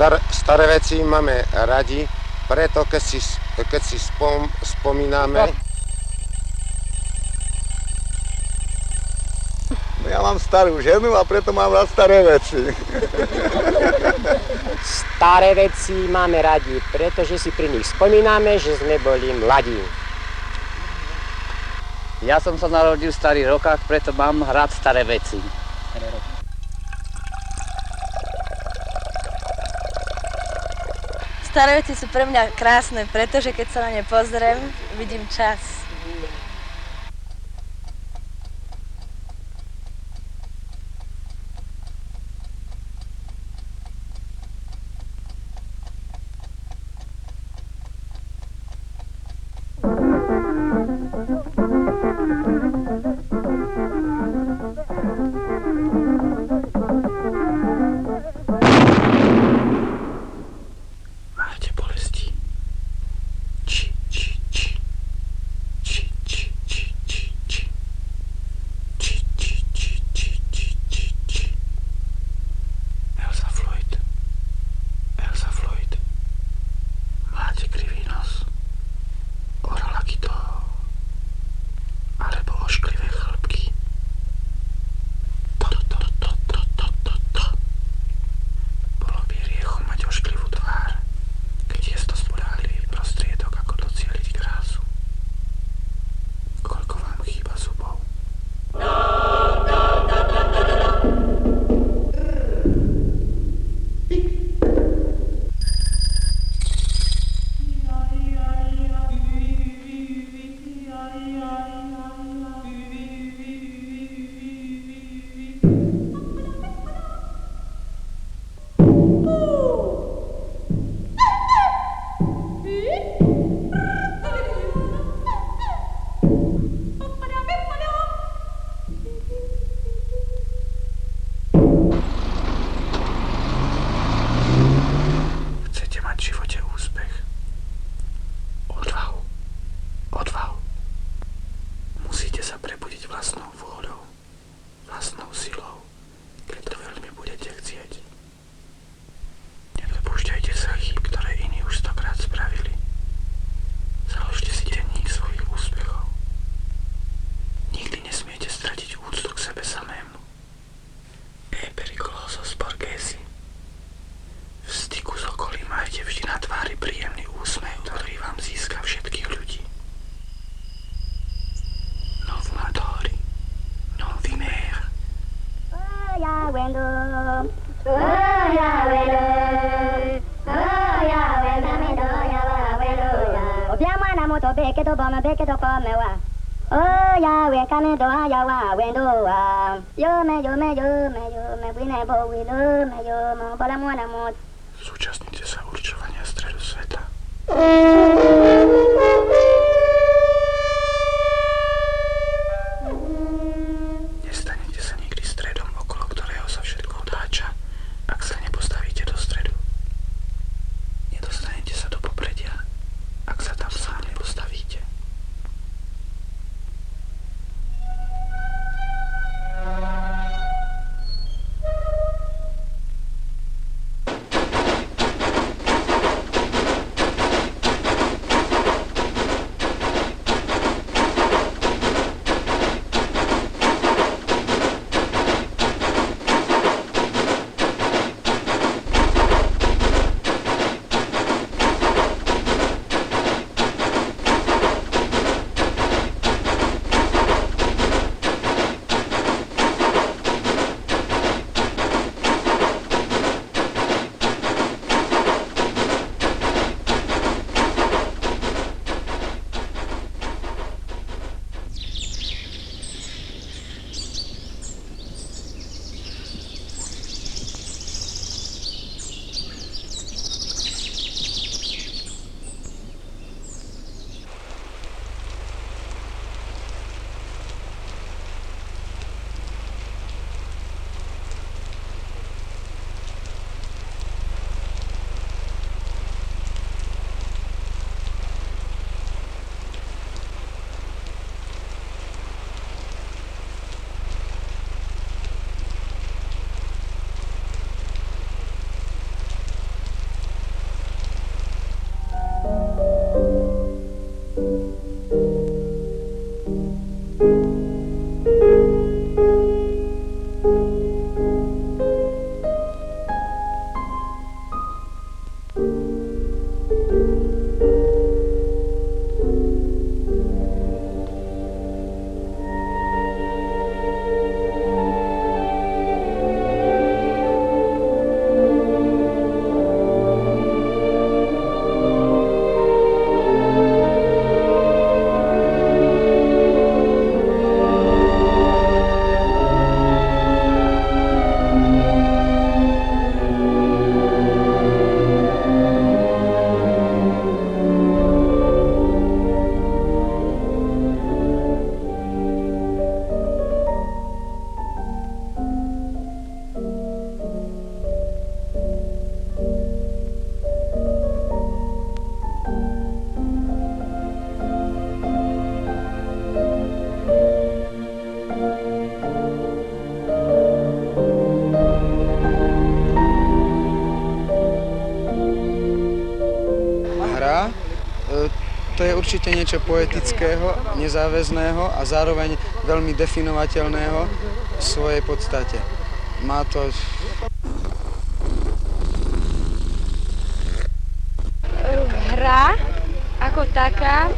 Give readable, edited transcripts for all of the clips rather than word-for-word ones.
Staré veci máme radi, preto keď si spomíname. Ja mám starú ženu a preto mám rád staré veci. Staré veci máme radi, pretože si pri nich spomíname, že sme boli mladí. Ja som sa narodil v starých rokách, preto mám rád staré veci. Staré veci sú pre mňa krásne, pretože keď sa na ne pozriem, vidím čas. Zúčastnite sa určovania stredu sveta. Nestanete sa nikdy stredom, okolo ktorého sa všetko otáča, ak sa nepostavíte do stredu. Nedostanete sa do popredia, ak sa tam sám nepostavíte. určite niečo poetického, nezáväzného a zároveň veľmi definovateľného v svojej podstate. Má to... Hra ako taká,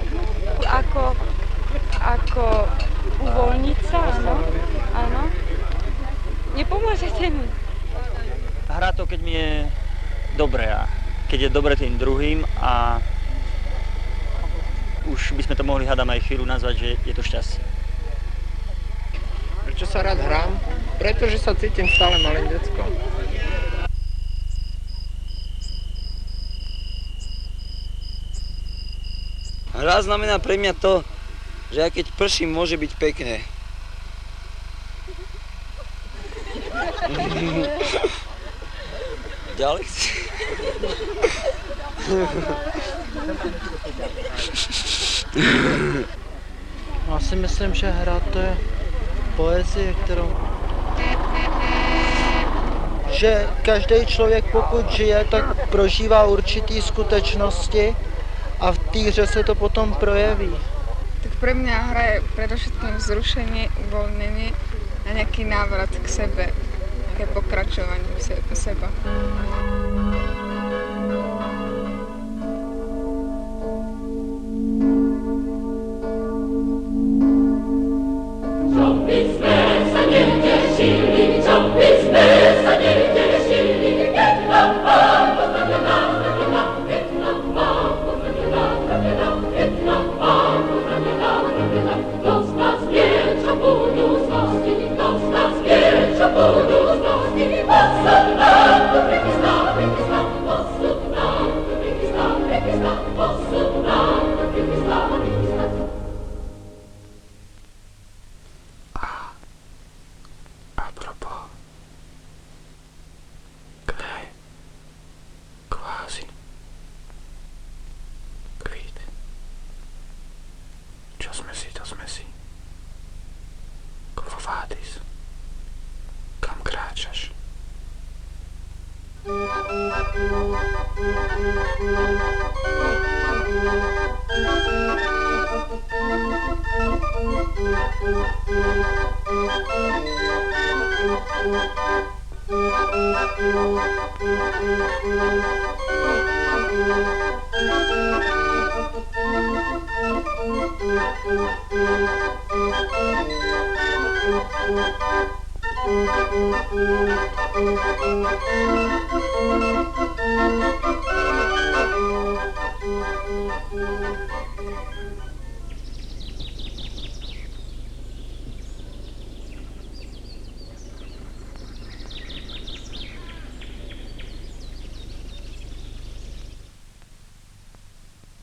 ako uvoľniť sa, áno. Nepomôžete mi. Hra to, keď mi je dobre a keď je dobre tým druhým a už by sme to mohli, hádam, aj chvíľu nazvať, že je to šťastie. Prečo sa rád hrám? Pretože sa cítim stále malým deckom. Hra znamená pre mňa to, že aj keď prší, môže byť pekné. Ďalej chci. Já si myslím, že hra to je poezie, kterou... Že každý člověk, pokud žije, tak prožívá určitý skutečnosti a v té hře se to potom projeví. Tak pre mňa hra je predovšetkým vzrušenie, uvoľnenie a nejaký návrat k sebe, ke pokračovaniu seba. Apropos, kde je kvázi kvít? Čo sme si, to sme si. Quo vadis? Kam kráčaš?